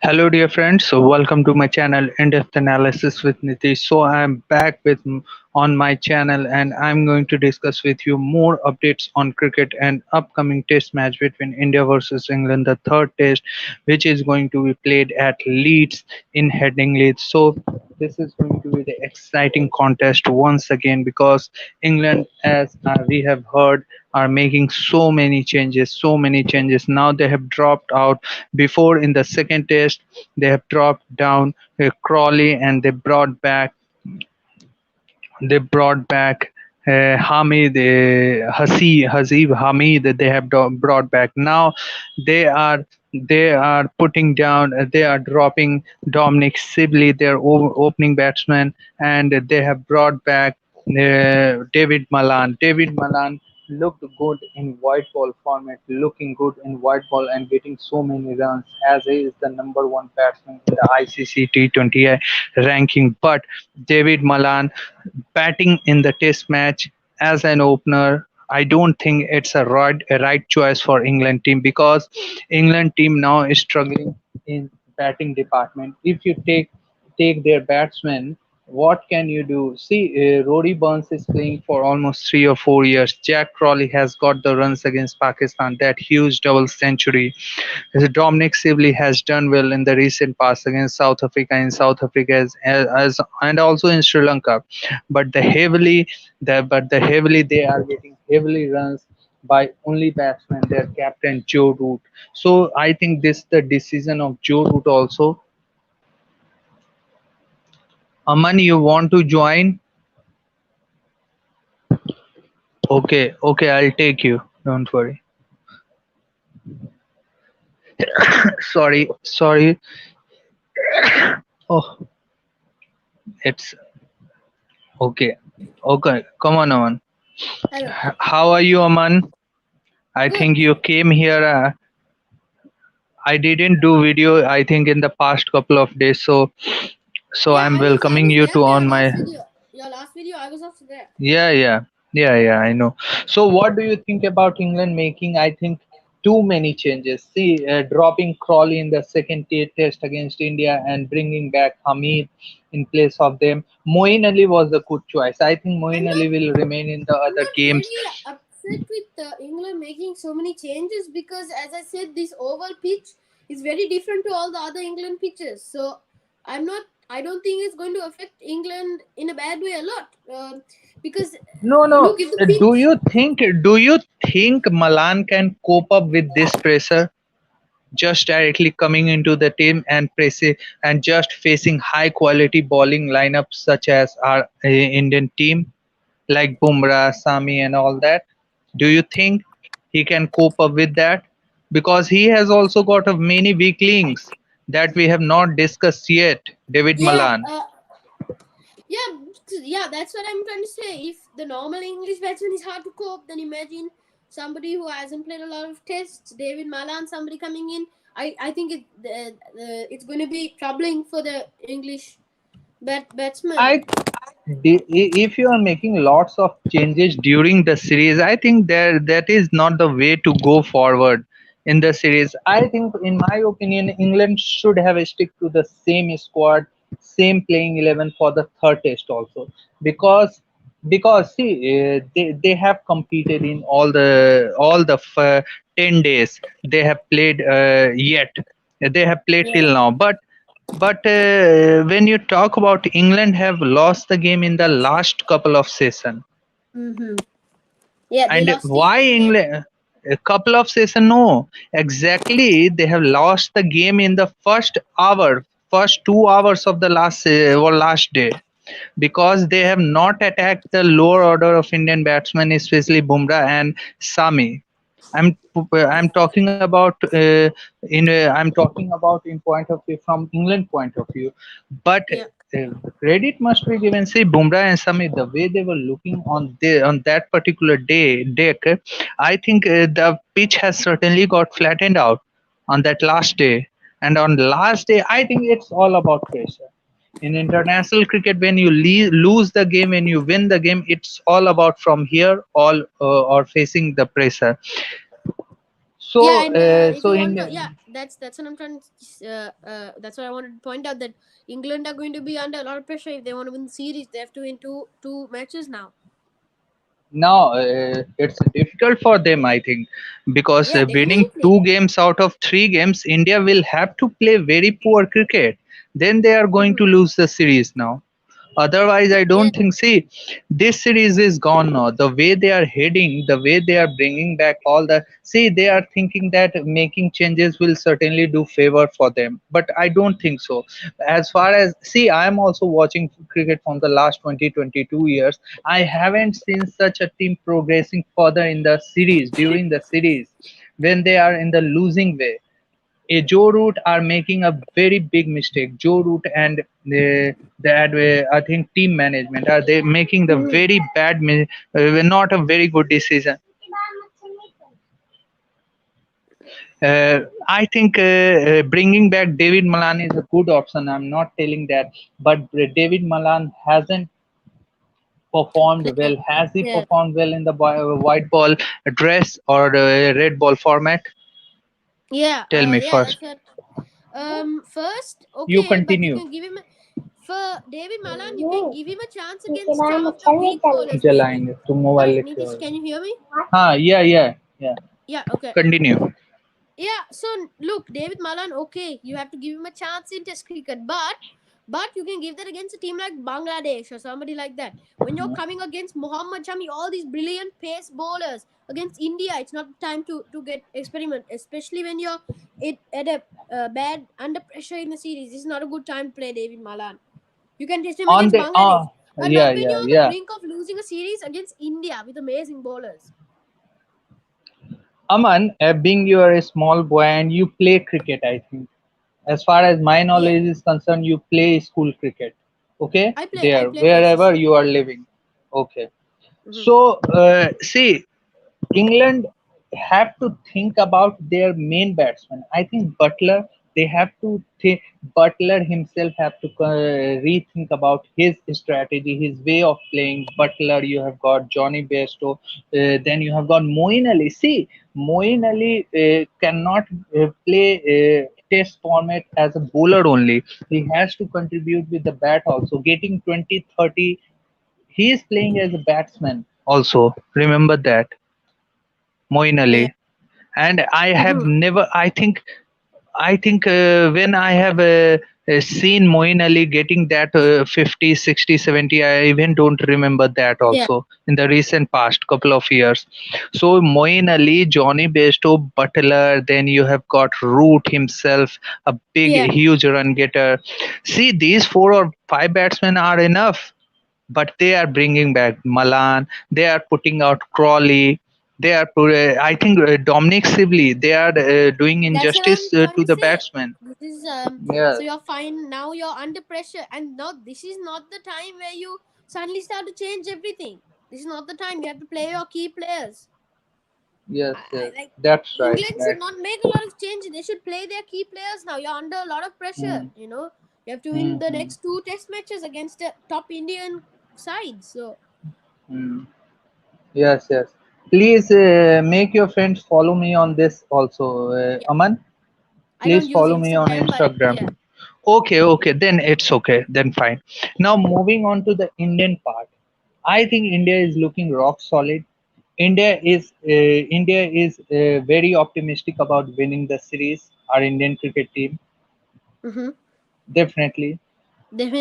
Hello, dear friends. So, welcome to my channel, In-Depth Analysis with Nitish. So, I'm back on my channel, and I'm going to discuss with you more updates on cricket and upcoming Test match between India versus England, the third Test, which is going to be played at Leeds in Headingley. So, this is going to be the exciting contest once again because England, as we have heard, are making so many changes. Now they have dropped out before in the second test, they have dropped down Crawley and they brought back Hamid, Hazib Hamid. They have brought back. Now they are they are putting down. They are dropping Dominic Sibley, their opening batsman, and they have brought back David Malan. David Malan looked good in white ball format, looking good in white ball and getting so many runs as he is the number one batsman in the ICC T20 ranking. But David Malan batting in the test match as an opener, I don't think it's a right choice for England team because England team now is struggling in batting department. If you take their batsmen, what can you do? See, Rory Burns is playing for almost 3 or 4 years. Jack Crawley has got the runs against Pakistan, that huge double century. Dominic Sibley has done well in the recent past against South Africa in South Africa as and also in Sri Lanka, but the heavily they are getting heavily runs by only batsman their captain Joe Root. So I think this the decision of Joe Root also. Aman, you want to join? Okay, okay, I'll take you. Don't worry. Sorry. Oh, it's okay. Okay, come on, Aman. Hello. How are you, Aman? I Good. think you came here. I didn't do video. I think in the past couple of days. So Yeah, I'm I welcoming was you there to in on your last my. video. Your last video, I was also there. Yeah. I know. So what do you think about England making? I think too many changes. See, dropping Crawley in the second test against India and bringing back Hamid in place of them. Moeen Ali was a good choice. I think I'm Moeen not. Ali will remain in the I'm other not games. really upset with England making so many changes because, as I said, this oval pitch is very different to all the other England pitches. So I'm not. I don't think it's going to affect England in a bad way a lot. Because No. look, if the Do pitch. you think Malan can cope up with this pressure? Just directly coming into the team and pressing and just facing high quality bowling lineups such as our Indian team like Bumrah, Sami and all that. Do you think he can cope up with that? Because he has also got of many weak links that we have not discussed yet. David Yeah. Malan. Yeah, yeah, that's what I'm trying to say. If the normal English batsman is hard to cope, then imagine somebody who hasn't played a lot of tests, David Malan, somebody coming in. I think it's going to be troubling for the English batsman. I if you are making lots of changes during the series, I think that is not the way to go forward in the series. I think, in my opinion, England should have stick to the same squad, same playing 11 for the third test also, because see, they have competed in all the 10 days they have played yet. They have played Yeah. till now, but when you talk about England have lost the game in the last couple of session, Mm-hmm. Yeah, they and lost it. why England? A couple of session, no, exactly. They have lost the game in the first 2 hours of the last day, because they have not attacked the lower order of Indian batsmen, especially Bumrah and Sami. I'm talking about I'm talking about in point of view from England point of view, but Yeah. credit must be given. See, Bumrah and Sami, the way they were looking on that particular deck, I think the pitch has certainly got flattened out on that last day. And on last day, I think it's all about pressure. In international cricket, when you lose the game, when you win the game, it's all about from here all or facing the pressure. Yeah, So and if so you want to, yeah, in that's what I'm trying to. That's what I wanted to point out, that England are going to be under a lot of pressure if they want to win the series. They have to win two matches now. now it's difficult for them, I think, because Yeah, winning definitely. two games out of three games, India will have to play very poor cricket. Then they are going Hmm. to lose the series now. Otherwise, I Yeah. don't think. See, this series is gone now. The way they are heading, the way they are bringing back all the. See, they are thinking that making changes will certainly do favor for them. But I don't think so. As far as. See, I am also watching cricket from the last 20-22 years. I haven't seen such a team progressing further in the series, during the series, when they are in the losing way. Joe Root are making a very big mistake. Joe Root and that I think team management are they making the Hmm. very bad, not a very good decision. I think bringing back David Malan is a good option. I'm not telling that, but David Malan hasn't performed Yeah. well. Has he Yeah. performed well in the white ball dress or red ball format? Yeah. Tell me Yeah. first. That's what. First, You okay, but you continue. can give him for David Malan. You can give him a chance against some of the weak bowlers, maybe. जलाएंगे तुम mobile Sorry, लेके Nitish, आओगे can you hear me? हाँ yeah Yeah. Okay. continue Yeah, so look, David Malan, okay, you have to give him a chance in Test cricket, but you can give that against a team like Bangladesh or somebody like that. When you're coming against Muhammad Shami, all these brilliant pace bowlers against India, it's not time to get experiment, especially when you're at a bad under pressure in the series. This is not a good time to play David Malan. You can test him on against the Bangladesh, but yeah not when yeah you're on the yeah brink of losing a series against India with amazing bowlers. Aman, being you are a small boy and you play cricket, I think. As far as my Yeah, knowledge is concerned, you play school cricket. Okay? I There, play for wherever SSC. you are living. Okay. Hmm. So, see, England have to think about their main batsman. I think Butler. They have to think. Butler himself have to rethink about his strategy, his way of playing. Butler, you have got Johnny Bairstow, then you have got Moeen Ali. See, Moeen Ali cannot play Test format as a bowler only. He has to contribute with the bat also, getting 20-30. He is playing as a batsman also. Remember that. Moeen Yeah. Ali. And I have Mhm. never, I think when I have seen Moeen Ali getting that 50, 60, 70, I even don't remember that Yeah. also in the recent past couple of years. So Moeen Ali, Johnny Bairstow, Butler, then you have got Root himself, a big, Yeah. huge run getter. See, these four or five batsmen are enough, but they are bringing back Malan. They are putting out Crawley. They are, I think, Dominic Sibley. They are doing That's what I'm injustice trying to to the say. batsman. This is Yeah, so you're fine now. You're under pressure, and now this is not the time where you suddenly start to change everything. This is not the time. You have to play your key players. yes, I yes, like that's right. England should Right. not make a lot of changes. They should play their key players now. You're under a lot of pressure. Mm, You have to win the mm, next two Test matches against the top Indian side. So mm. Yes, yes. Please make your friends follow me on this also. yeah, Aman, I please don't use follow me on Instagram, but yeah. Instagram. Okay, okay, then it's okay, then fine. Now moving on to the Indian part, I think India is looking rock solid. India is very optimistic about winning the series. Our Indian cricket team Mm-hmm. definitely.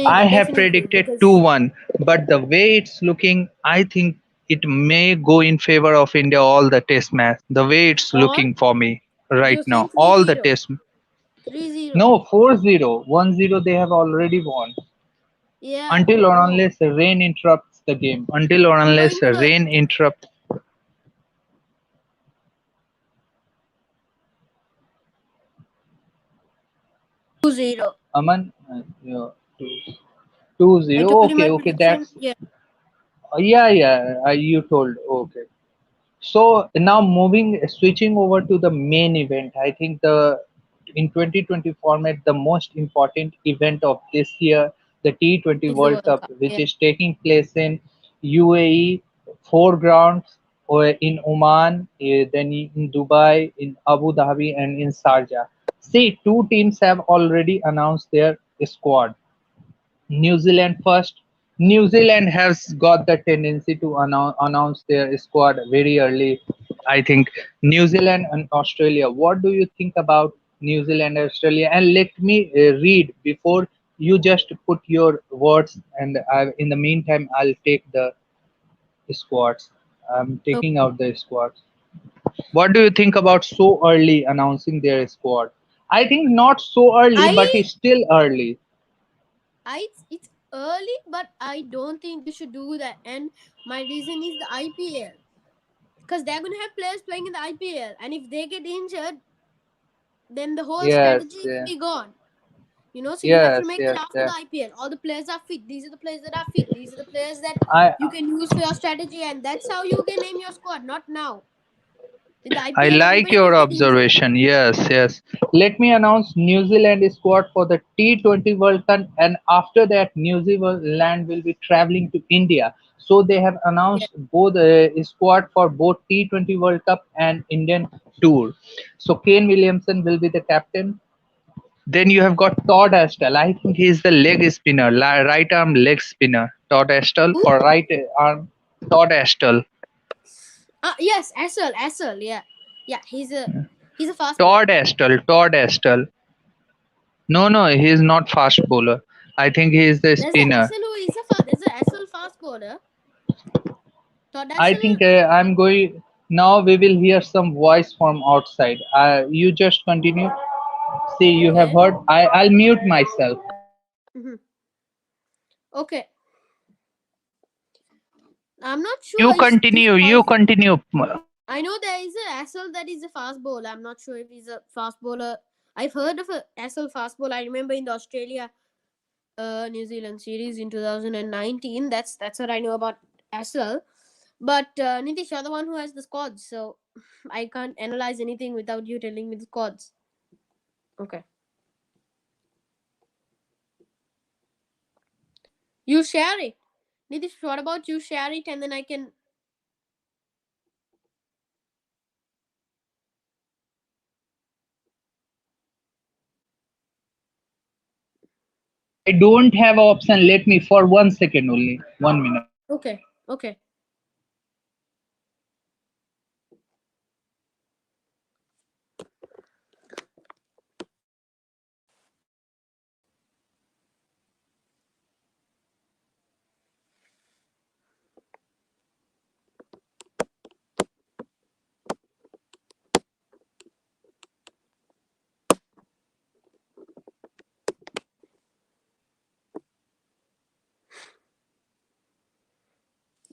I Definitely, have definitely, predicted because 2-1, but the way it's looking, I think it may go in favor of India all the test match. The way it's or looking for me right you now, think three all the zero, test. 3-0. No, 4-0, 1-0 they have already won. Yeah, Until or no. unless rain interrupts the game. Until or I'm unless going for rain interrupts. 2-0. Aman, yeah, 2-0. I told you Okay, my okay, prediction. that's Yeah. yeah. You told. Okay. So now switching over to the main event. I think the in 2020 format, the most important event of this year, the T20 It's the World World Cup, Cup. which Yeah. is taking place in UAE, four grounds. in Oman, then in Dubai, in Abu Dhabi, and in Sharjah. See, two teams have already announced their squad. New Zealand first. New Zealand has got the tendency to announce their squad very early. I think New Zealand and Australia. What do you think about New Zealand and Australia? And let me read before you just put your words. And in the meantime, I'll take the squads. I'm Okay. taking out the squads. What do you think about so early announcing their squad? I think not so early, I but it's still early. it's early, but I don't think they should do that. And my reason is the IPL, because they're gonna have players playing in the IPL, and if they get injured, then the whole Yes, strategy will yeah. be gone. So you have to Yes, make it yes, after the yeah. IPL. All the players are fit. These are the players that are fit. These are the players that I you can use for your strategy, and that's how you can name your squad. Not now. In the I IPL, like everybody your can get injured. observation. Yes, yes. Let me announce New Zealand squad for the T20 World Cup, and after that, New Zealand will be traveling to India. So they have Yeah. announced both squad for both T20 World Cup and Indian tour. So Kane Williamson will be the captain. Then you have got Todd Astle. I think he is the leg spinner, right arm leg spinner. Todd Astle Who? for right arm. Todd Astle. Yes, Essel. Yeah, yeah. He's a fast bowler. Todd Astle. Todd Astle. No, no, he is not fast bowler. I think he is the There's a spinner. Essel who is a there's a Essel fast bowler. Todd I Essel. think I'm going now. We will hear some voice from outside. You just continue. See, you have Okay. heard. I'll mute myself. Hmm. Okay. I'm not You sure. Is continue. it You possible? continue. I know there is a Essel that is a fast bowler. I'm not sure if he's a fast bowler. I've heard of a Essel fast bowler. I remember in the Australia New Zealand series in 2019. That's what I know about Essel. But Nitish, you're the one who has the squads, so I can't analyze anything without you telling me the squads. Okay. You share it. Nitish, what about you share it and then I can. I don't have option. Let me for 1 second only. 1 minute. Okay. Okay.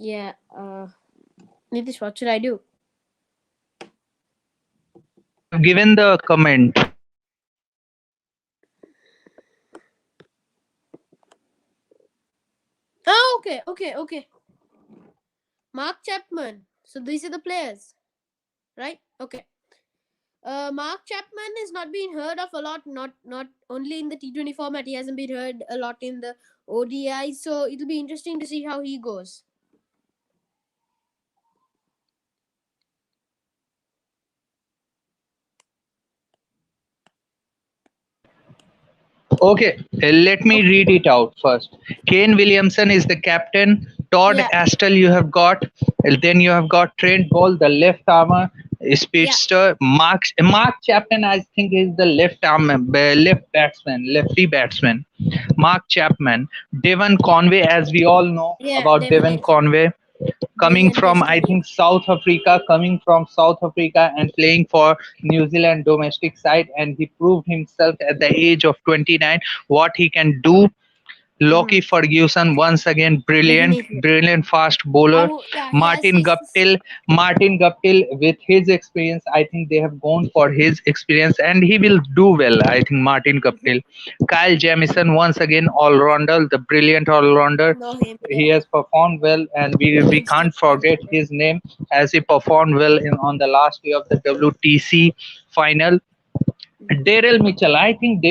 Yeah. Nitish, what should I do? I have given the comment. Oh, okay. Okay. Okay. Mark Chapman. So these are the players, right? Okay. Mark Chapman is not being heard of a lot. Not only in the T20 format. He hasn't been heard a lot in the ODI. So it'll be interesting to see how he goes. Okay, let me Okay. read it out first. Kane Williamson is the captain. Todd Yeah. Astle you have got. Then you have got Trent Ball, the left armer, Yeah. speedster. Mark Chapman, I think, is the left arm, left batsman, lefty batsman. Mark Chapman. Devon Conway, as we all know Yeah. about Devon, Devon yes. Conway, coming Brilliant from test I cricket. think South Africa and playing for New Zealand domestic side, and he proved himself at the age of 29 what he can do. Mm-hmm. Lockie Ferguson once again brilliant, Definitely. brilliant fast bowler. How? Yeah. He has Martin his. Guptill, Martin Guptill with his experience, I think they have gone for his experience and he will do well. I think Martin Guptill, Kyle Jamieson once again all rounder, the brilliant all rounder. Know him. He Yeah. has performed well, and we Brilliant can't test cricket forget player. his name as he performed well on the last day of the WTC final. Mm-hmm. Daryl Mitchell. I think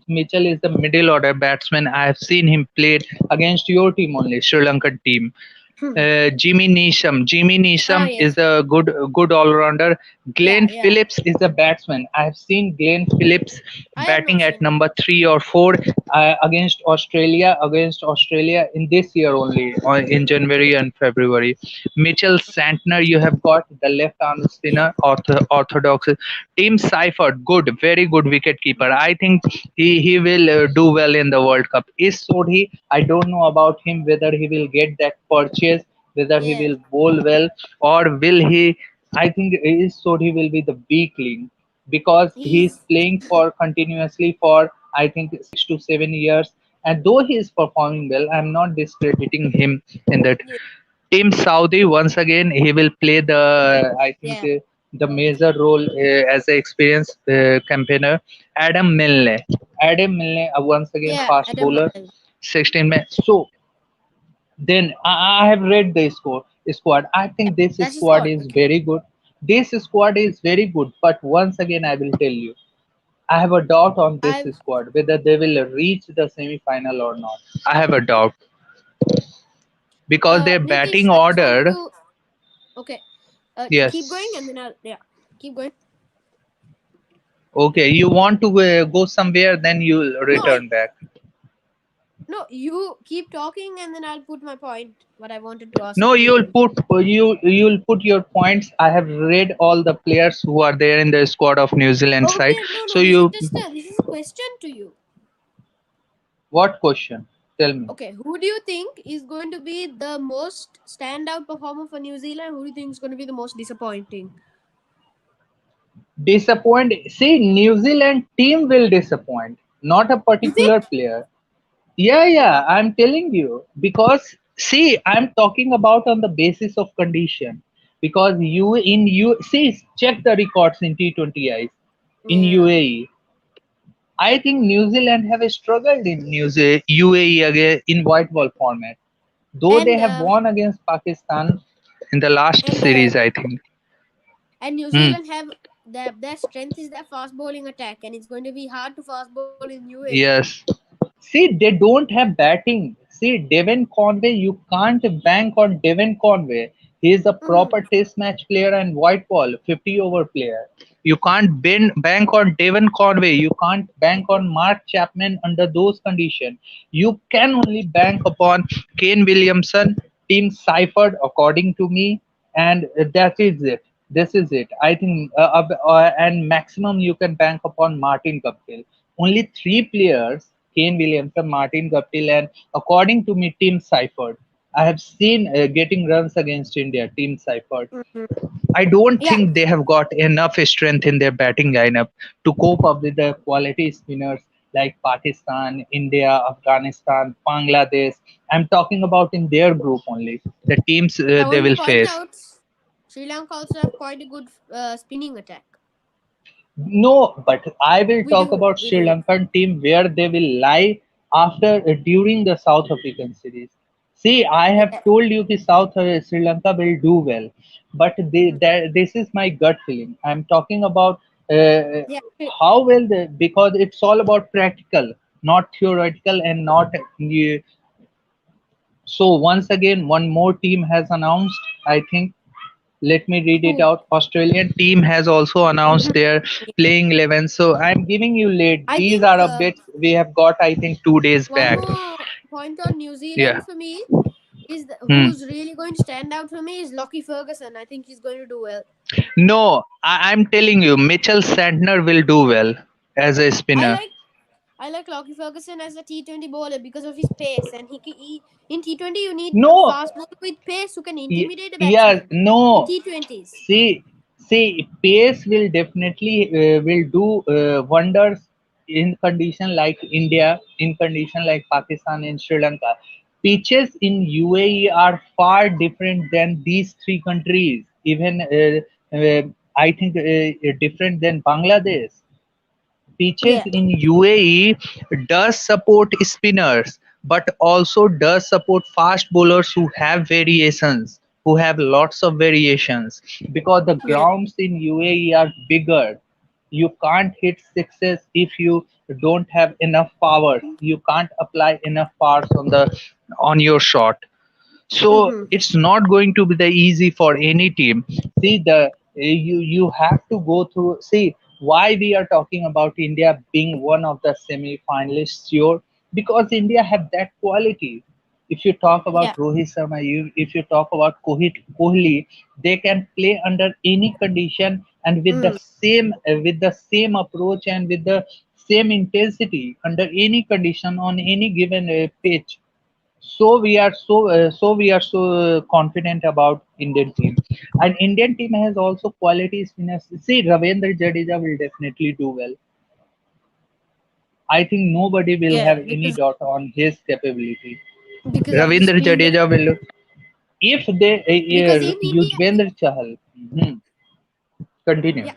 Mitchell is the middle order batsman. I have seen him play against your team only, Sri Lankan team. Jimmy Neesham. Jimmy Ah, Neesham yes. is a good all rounder. Yeah, Glenn yeah. Phillips is a batsman. I have seen Glenn Phillips I have not batting at seen. number 3 or 4 against Australia in this year only, in January and February. Mitchell Santner, you have got the left arm Yeah. spinner, orthodox. Tim Seifert, good, very good wicket keeper. I think he will do well in the World Cup. Is Sodhi? I don't know about him whether he will get that purchase, whether he Yeah. will bowl well, or will he. I think is Sodhi will be the weak link because he's He's playing for continuously for I think 6 to 7 years. And though he is performing well, I'm not discrediting him in that. yeah. Team Saudi once again he will play the I think Yeah. the major role as an experienced campaigner. Adam Milne, Adam Milne once again Yeah. fast Adam bowler, Miles. 16 men. So then I have read the squad. I Yeah. think this That's his squad squad. is Okay. very good. This squad is very good. But once again, I will tell you, I have a doubt on this I squad whether they will reach the semi-final or not. I have a doubt because their Nitish, batting I just wanted order. to. Okay. Keep going, and Yes. then I'll. Yeah. Keep going. Okay. You want to go somewhere, then you No, return back. no. You keep talking, and then I'll put my point. What I wanted to ask No, to you. you'll put your points. I have read all the players who are there in the squad of New Zealand side. Okay. No, So no. This is you, just a. This is a question to you. what question? Tell me. Okay. Who do you think is going to be the most standout performer for New Zealand? Who do you think is going to be the most disappointing? Disappoint. See, New Zealand team will disappoint, not a You think? particular player. Yeah, I'm telling you because see, I'm talking about on the basis of condition because you see check the records in T20Is in Yeah. UAE. I think New Zealand have struggled in UAE again in white ball format, though they And have uh, won against Pakistan in the last and series. I think. New Hmm. Zealand have their strength is their fast bowling attack, and it's going to be hard to fast bowl in UAE. Yes. See, they don't have batting. See, Devon Conway, you can't bank on Devon Conway. He is a Mm, proper test match player and white ball, 50 over player. You can't bank on Devon Conway. You can't bank on Mark Chapman under those conditions. You can only bank upon Kane Williamson, Tim Seifert, according to me, and that is it. This is it. I think, and maximum you can bank upon Martin Guptill. Only three players, Kane Williamson, Martin Guptill, and according to me, Tim Seifert. I have seen getting runs against India, Team Seifert. mhm. I don't Yeah. think they have got enough strength in their batting lineup to cope up with the quality spinners like Pakistan, India, Afghanistan, Bangladesh. I'm talking about in their group only, the teams I they want to will point face. out Sri Lanka also have quite a good spinning attack. No, but I will We talk do, about we Sri do. Lankan team where they will lie after during the South African series. See, I have Yeah. told you that Sri Lanka will do well, but Mhm. this is my gut feeling. I'm talking about uh, Yeah. how well they, because it's all about practical, not theoretical, and not. So once again, one more team has announced. I think let me read it Who? out. Australian team has also announced Mhm. their Yeah. playing 11. So I'm giving you late. I These think are updates we have got, I think, 2 days one back. more point on New Yeah. Zealand for me is Hmm. who's really going to stand out for me is Lockie Ferguson. I think he's going to do well. No, I'm telling you, Mitchell Santner will do well as a I spinner. like I like Lockie Ferguson as a T20 bowler because of his pace, and he in T20 you need a No, fast bowler with pace who can intimidate a yeah, batsman. In no. T20s, See, pace will definitely will do wonders in condition like India, in condition like Pakistan and Sri Lanka. Pitches in UAE are far different than these three countries. Even I think different than Bangladesh. Pitches yeah, in UAE does support spinners, but also does support fast bowlers who have variations, who have lots of variations, because the yeah, grounds in UAE are bigger. You can't hit sixes if you don't have enough power. You can't apply enough powers on your shot. So Mm-hmm. it's not going to be the easy for any team. See the you have to go through. See why we are talking about India being one of the semi finalists, sure, because India have that quality. If you talk Yeah. about Rohit Sharma, if you talk about Kohli, they can play under any condition and Mm. with the same approach and with the same intensity under any condition on any given pitch. So we are so confident about Indian team, and Indian team has also qualities. See, Ravindra Jadeja will definitely do well. I think nobody will Yeah, have any doubt on his capability. because of the Ravindra speed. Jadeja will, if they Because in India, Yuzvendra Chahal. Continue. yeah,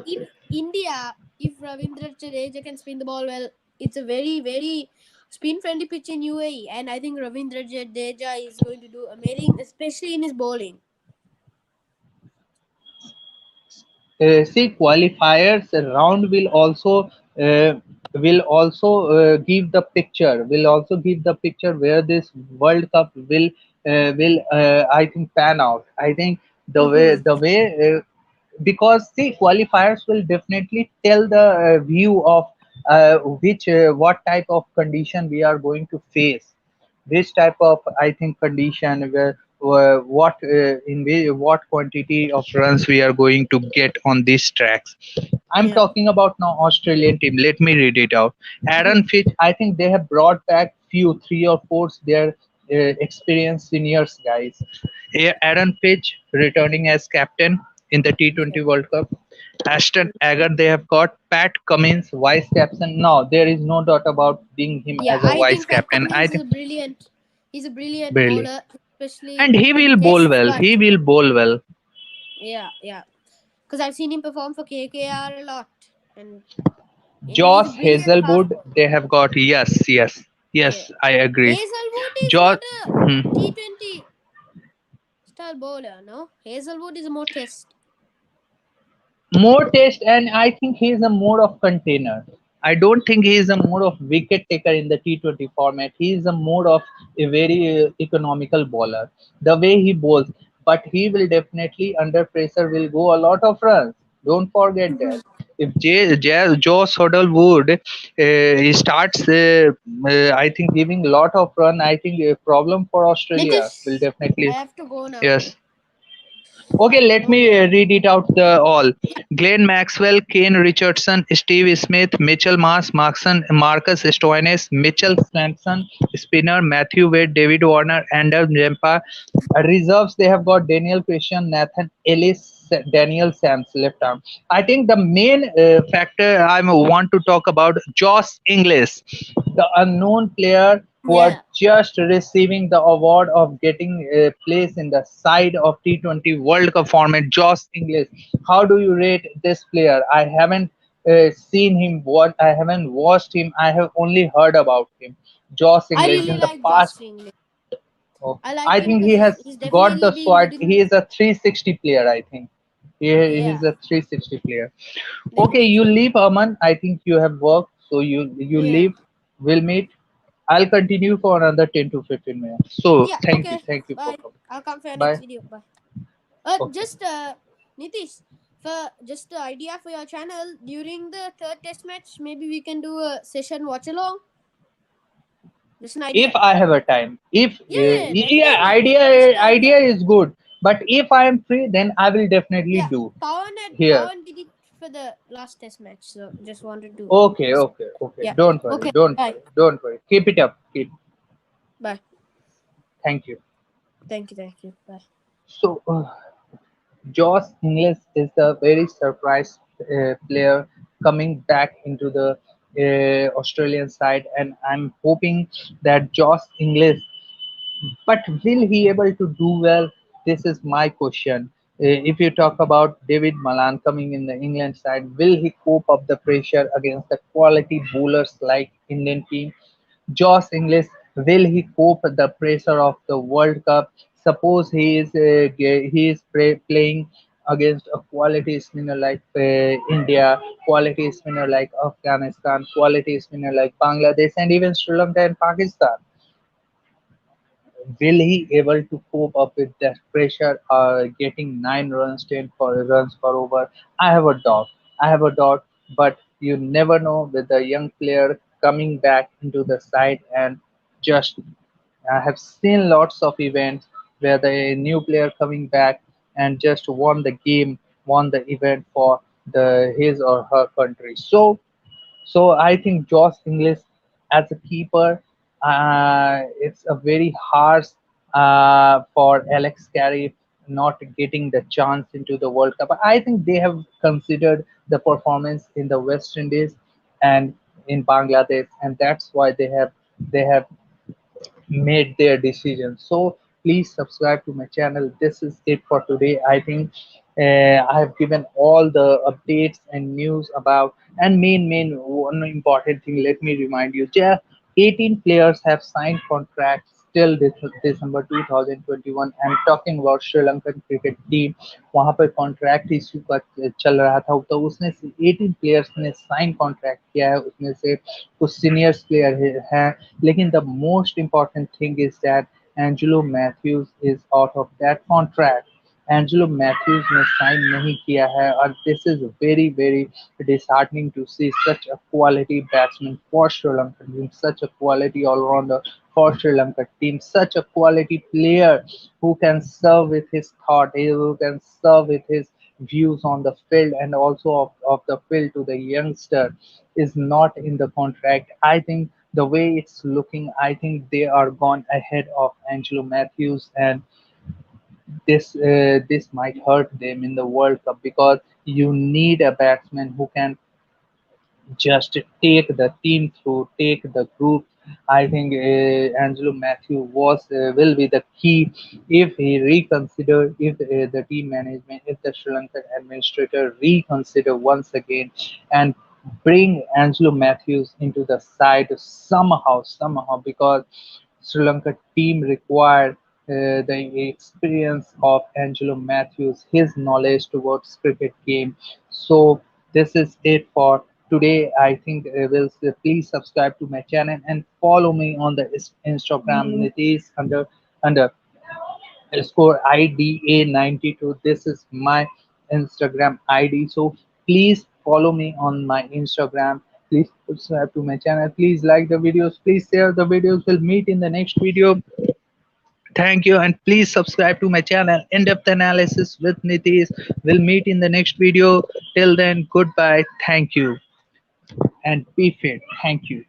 in India, if Ravindra Jadeja can spin the ball well, it's a very, very spin-friendly pitch in UAE, and I think Ravindra Jadeja is going to do amazing, especially in his bowling. See, qualifiers round uh, will also give the picture where this World Cup will I think pan out. I think Mm-hmm. the way because the qualifiers will definitely tell the view of which what type of condition we are going to face, which type of I think condition where what quantity of runs we are going to get on these tracks. I'm Yeah. talking about now Australian team. Let me read it out. Aaron Fitch, I think they have brought back few three or four their experienced seniors guys. Aaron Fitch returning as captain in the Yeah. T20 World Cup. Ashton Agar, they have got Pat Cummins, vice captain. No, there is no doubt about being him Yeah, as a I vice think Pat captain. I Cummins is think a brilliant. He's a brilliant barely. bowler, especially And he in will bowl tests. well. But He will bowl well. yeah, yeah, because I've seen him perform for KKR a lot, and he's a Josh brilliant fast Hazelwood, bowler. they have got. Yes, yes, Yeah, yes. I agree. Hazelwood is Josh. not a Hmm. T20 style bowler. No, Hazelwood is a more test. More test, and I think he is a more of container. I don't think he is a more of wicket taker in the T20 format. He is a more of a very economical bowler. The way he bowls, but he will definitely under pressure will go a lot of runs. Don't forget that. If Joe Soderwood he starts, I think giving a lot of run. I think a problem for Australia will Nitish, I definitely. have to go now. Yes. So Okay, I let cannot. me read it out the all. Glenn Maxwell, Kane Richardson, Steve Smith, Mitchell Marcus Stoinis, Mitchell Swanson, spinner Matthew Wade, David Warner, Andrew Jampa. Reserves they have got Daniel Christian, Nathan Ellis, Daniel Sams left arm. I think the main factor I want to talk about Josh Inglis, the unknown player who are Yeah, just receiving the award of getting a place in the side of T20 World Cup format. Josh Inglis, how do you rate this player? I haven't seen him. What I haven't watched him. I have only heard about him. Josh I Inglis really in the like Josh past. English. Oh, I like I him think because he has he's got definitely the being good sword. in. He is a 360 player. I think he Yeah, is a 360 player. Okay, you definitely. leave, Aman. I think you have work, so you Yeah. leave. We'll meet. I'll continue for another 10 to 15 minutes. So Yeah, okay. thank you for Bye. coming. I'll come for your next Bye. video. Bye. Okay. Just Nitish, for just the idea for your channel during the third test match, maybe we can do a session watch along. Just an If idea. I have a time, if Yeah, yeah, definitely. Just an idea. idea is good, but if I am free, then I will definitely Yeah, do here. Pawan did it for the last test match, so just wanted to. Okay, okay, okay. Yeah. Don't worry, Okay. don't Bye. worry, don't worry. Keep it up. Keep. Bye. Thank you. Thank you. Thank you. Bye. So. Josh Inglis is a very surprised player coming back into the Australian side, and I'm hoping that Josh Inglis. But will he able to do well? This is my question. If you talk about David Malan coming in the England side, will he cope up the pressure against the quality bowlers like Indian team? Josh Inglis, will he cope the pressure of the World Cup? Suppose he is playing against a quality spinner like India, quality spinner like Afghanistan, quality spinner like Bangladesh, and even Sri Lanka and Pakistan. will he able to cope up with that pressure? Getting 9 runs, 10 runs for over. I have a doubt. I have a doubt, but you never know with the young player coming back into the side and just I have seen lots of events where the new player coming back and just won the game, won the event for the his or her country. So I think Josh Inglis as a keeper, it's a very harsh for Alex Carey not getting the chance into the World Cup. I think they have considered the performance in the West Indies and in Bangladesh, and that's why they have made their decision. So please subscribe to my channel. This is it for today. I think I have given all the updates and news about and main one important thing. Let me remind you, 18 players have signed contracts till December 2021. I'm talking about Sri Lankan cricket team. वहां पर contract issue का चल रहा था तो उसमें से 18 players ने साइन कॉन्ट्रैक्ट किया है उसमें से कुछ सीनियर्स प्लेयर हैं लेकिन the most important thing is that Angelo Matthews is out of that contract. Angelo Matthews ने साइन नहीं किया है और this is very disheartening to see such a quality batsman for Sri Lanka team, such a quality all-rounder for Sri Lanka team, such a quality player who can serve with his thought, who can serve with his views on the field and also of the field to the youngster is not in the contract. I think the way it's looking, I think they are gone ahead of Angelo Matthews, and this might hurt them in the World Cup because you need a batsman who can just take the team through, take the group. I think Angelo Matthew was will be the key if he reconsider, if the team management, if the Sri Lankan administrator reconsider once again and bring Angelo Matthews into the side somehow because Sri Lanka team required the experience of Angelo Matthews, his knowledge towards cricket game. So this is it for today. I think please subscribe to my channel and follow me on the Instagram. It is under score IDA92. This is my Instagram ID. So please follow me on my Instagram. Please subscribe to my channel. Please like the videos. Please share the videos. We'll meet in the next video. Thank you, and please subscribe to my channel In-Depth Analysis with Nitish. We'll meet in the next video. Till then, goodbye. Thank you and be fit. Thank you.